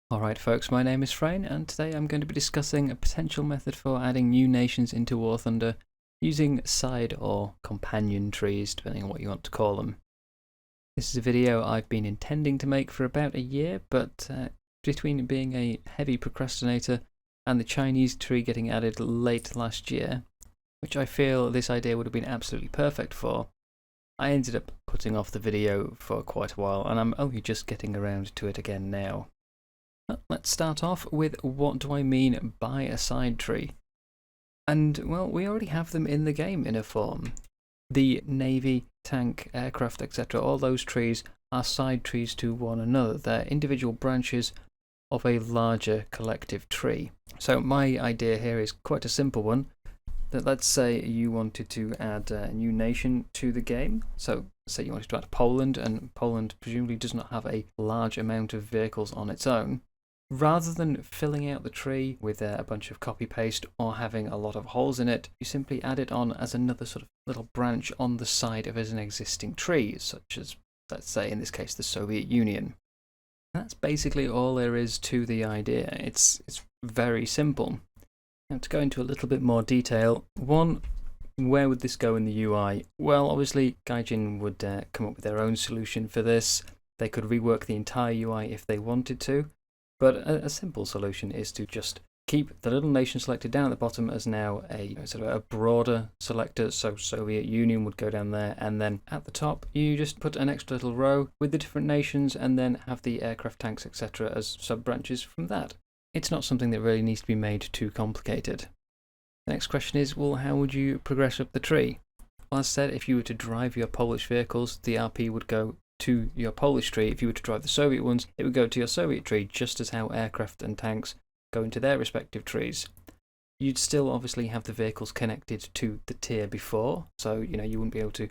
Alright folks, my name is Freyn, and today I'm going to be discussing a potential method for adding new nations into War Thunder using side or companion trees, depending on what you want to call them. This is a video I've been intending to make for about a year, but between being a heavy procrastinator and the Chinese tree getting added late last year, which I feel this idea would have been absolutely perfect for, I ended up putting off the video for quite a while, and I'm only just getting around to it again now. Let's start off with what do I mean by a side tree? And, well, we already have them in the game in a form. The navy, tank, aircraft, etc., all those trees are side trees to one another. They're individual branches of a larger collective tree. So my idea here is quite a simple one. That let's say you wanted to add a new nation to the game. So say you wanted to add Poland, and Poland presumably does not have a large amount of vehicles on its own. Rather than filling out the tree with a bunch of copy-paste or having a lot of holes in it, you simply add it on as another sort of little branch on the side of an existing tree, such as, let's say in this case, the Soviet Union. And that's basically all there is to the idea. It's very simple. Now, to go into a little bit more detail, one, where would this go in the UI? Well, obviously, Gaijin would come up with their own solution for this. They could rework the entire UI if they wanted to. But a simple solution is to just keep the little nation selected down at the bottom as now a sort of a broader selector, so Soviet Union would go down there, and then at the top you just put an extra little row with the different nations and then have the aircraft, tanks, etc. as sub-branches from that. It's not something that really needs to be made too complicated. The next question is, well, how would you progress up the tree? Well, as I said, if you were to drive your Polish vehicles, the RP would go to your Polish tree. If you were to drive the Soviet ones, it would go to your Soviet tree, just as how aircraft and tanks go into their respective trees. You'd still obviously have the vehicles connected to the tier before, so you wouldn't be able to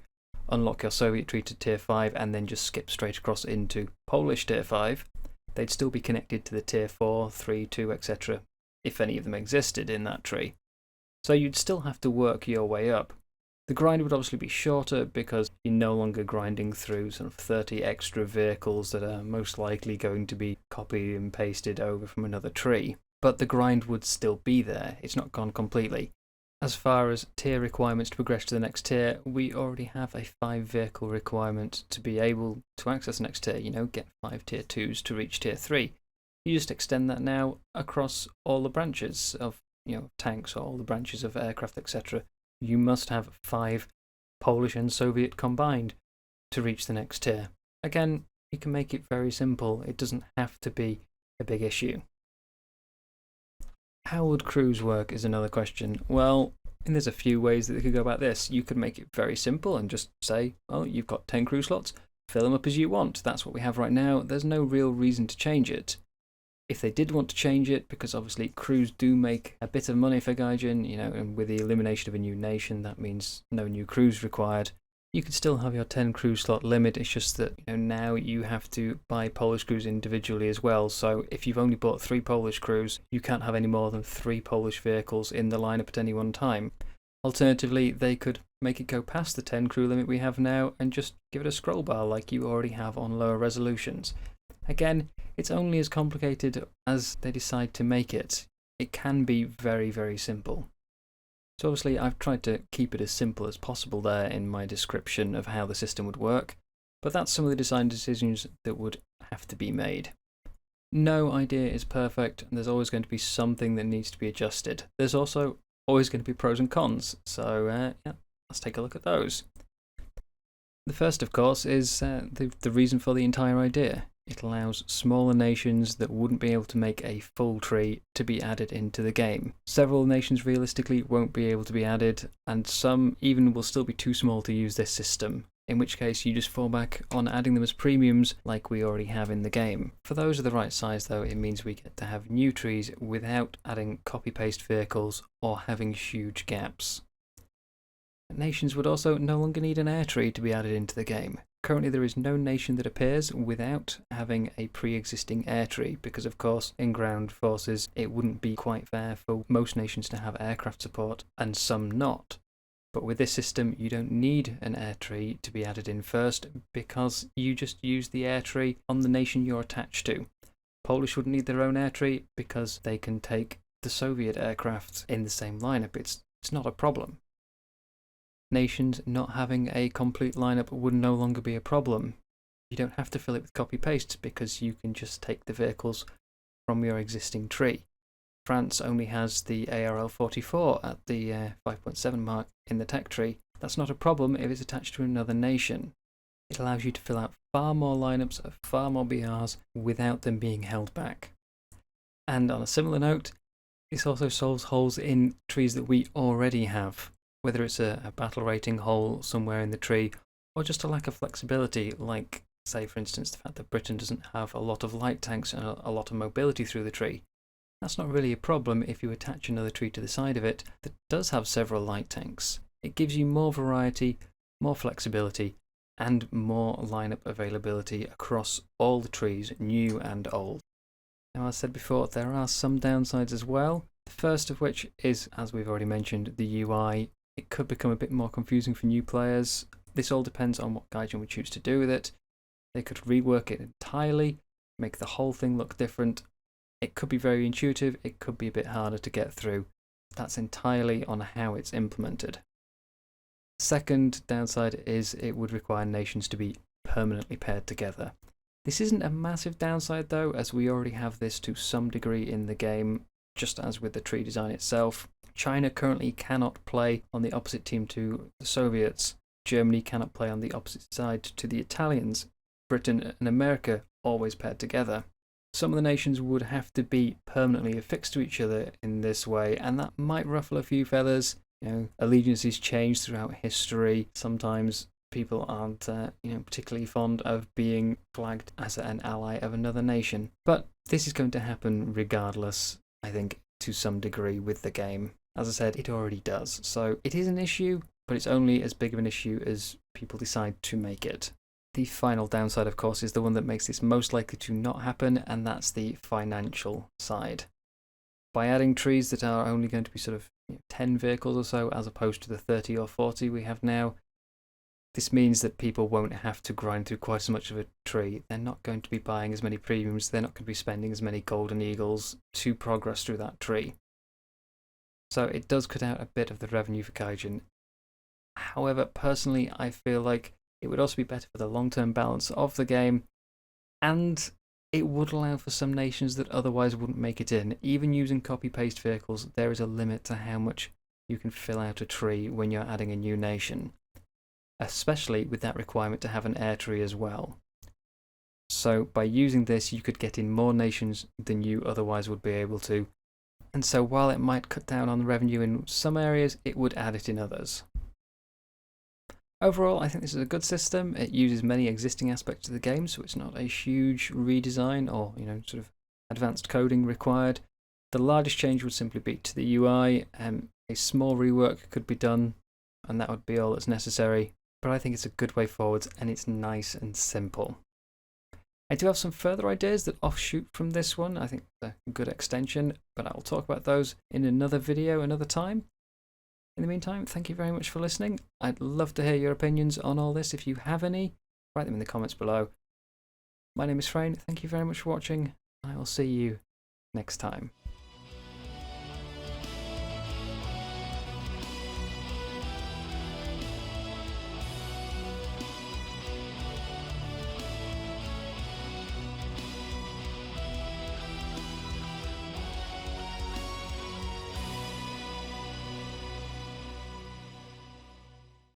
unlock your Soviet tree to tier 5 and then just skip straight across into Polish tier 5. They'd still be connected to the tier 4, 3, 2, etc. if any of them existed in that tree. So you'd still have to work your way up. The grind would obviously be shorter because you're no longer grinding through sort of 30 extra vehicles that are most likely going to be copied and pasted over from another tree. But the grind would still be there. It's not gone completely. As far as tier requirements to progress to the next tier, we already have a 5 vehicle requirement to be able to access the next tier. Get 5 tier 2s to reach tier 3. You just extend that now across all the branches of tanks or all the branches of aircraft, etc. You must have 5 Polish and Soviet combined to reach the next tier. Again, you can make it very simple. It doesn't have to be a big issue. How would crews work is another question. Well, there's a few ways that they could go about this. You could make it very simple and just say, well, you've got 10 crew slots, fill them up as you want. That's what we have right now. There's no real reason to change it. If they did want to change it, because obviously crews do make a bit of money for Gaijin, and with the elimination of a new nation, that means no new crews required. You could still have your 10 crew slot limit. It's just that now you have to buy Polish crews individually as well. So if you've only bought 3 Polish crews, you can't have any more than 3 Polish vehicles in the lineup at any one time. Alternatively, they could make it go past the 10 crew limit we have now and just give it a scroll bar like you already have on lower resolutions. Again, it's only as complicated as they decide to make it. It can be very, very simple. So obviously I've tried to keep it as simple as possible there in my description of how the system would work, but that's some of the design decisions that would have to be made. No idea is perfect, and there's always going to be something that needs to be adjusted. There's also always going to be pros and cons, so let's take a look at those. The first, of course, is the reason for the entire idea. It allows smaller nations that wouldn't be able to make a full tree to be added into the game. Several nations realistically won't be able to be added, and some even will still be too small to use this system, in which case you just fall back on adding them as premiums like we already have in the game. For those of the right size though, it means we get to have new trees without adding copy-paste vehicles or having huge gaps. Nations would also no longer need an air tree to be added into the game. Currently there is no nation that appears without having a pre-existing air tree, because of course in ground forces it wouldn't be quite fair for most nations to have aircraft support and some not. But with this system you don't need an air tree to be added in first, because you just use the air tree on the nation you're attached to. Polish wouldn't need their own air tree because they can take the Soviet aircraft in the same lineup. It's not a problem. Nations not having a complete lineup would no longer be a problem. You don't have to fill it with copy-paste because you can just take the vehicles from your existing tree. France only has the ARL-44 at the 5.7 mark in the tech tree. That's not a problem if it's attached to another nation. It allows you to fill out far more lineups of far more BRs without them being held back. And on a similar note, this also solves holes in trees that we already have, whether it's a battle rating hole somewhere in the tree or just a lack of flexibility, like, say for instance, the fact that Britain doesn't have a lot of light tanks and a lot of mobility through the tree. That's not really a problem if you attach another tree to the side of it that does have several light tanks. It gives you more variety, more flexibility, and more lineup availability across all the trees, new and old. Now, as I said before, there are some downsides as well. The first of which is, as we've already mentioned, the UI. It could become a bit more confusing for new players. This all depends on what Gaijin we choose to do with it. They could rework it entirely, make the whole thing look different. It could be very intuitive, it could be a bit harder to get through. That's entirely on how it's implemented. Second downside is it would require nations to be permanently paired together. This isn't a massive downside though, as we already have this to some degree in the game, just as with the tree design itself. China currently cannot play on the opposite team to the Soviets. Germany cannot play on the opposite side to the Italians. Britain and America always paired together. Some of the nations would have to be permanently affixed to each other in this way, and that might ruffle a few feathers. Allegiances change throughout history. Sometimes people aren't particularly fond of being flagged as an ally of another nation. But this is going to happen regardless, I think, to some degree with the game. As I said, it already does. So it is an issue, but it's only as big of an issue as people decide to make it. The final downside, of course, is the one that makes this most likely to not happen, and that's the financial side. By adding trees that are only going to be sort of 10 vehicles or so, as opposed to the 30 or 40 we have now, this means that people won't have to grind through quite as much of a tree. They're not going to be buying as many premiums, they're not going to be spending as many golden eagles to progress through that tree. So it does cut out a bit of the revenue for Gaijin. However, personally, I feel like it would also be better for the long-term balance of the game, and it would allow for some nations that otherwise wouldn't make it in. Even using copy-paste vehicles, there is a limit to how much you can fill out a tree when you're adding a new nation, especially with that requirement to have an air tree as well. So by using this, you could get in more nations than you otherwise would be able to, and so while it might cut down on the revenue in some areas, it would add it in others. Overall, I think this is a good system. It uses many existing aspects of the game, so it's not a huge redesign or sort of advanced coding required. The largest change would simply be to the UI. A small rework could be done, and that would be all that's necessary. But I think it's a good way forwards, and it's nice and simple. I do have some further ideas that offshoot from this one. I think it's a good extension, but I'll talk about those in another video another time. In the meantime, thank you very much for listening. I'd love to hear your opinions on all this. If you have any, write them in the comments below. My name is Freyn. Thank you very much for watching. I will see you next time.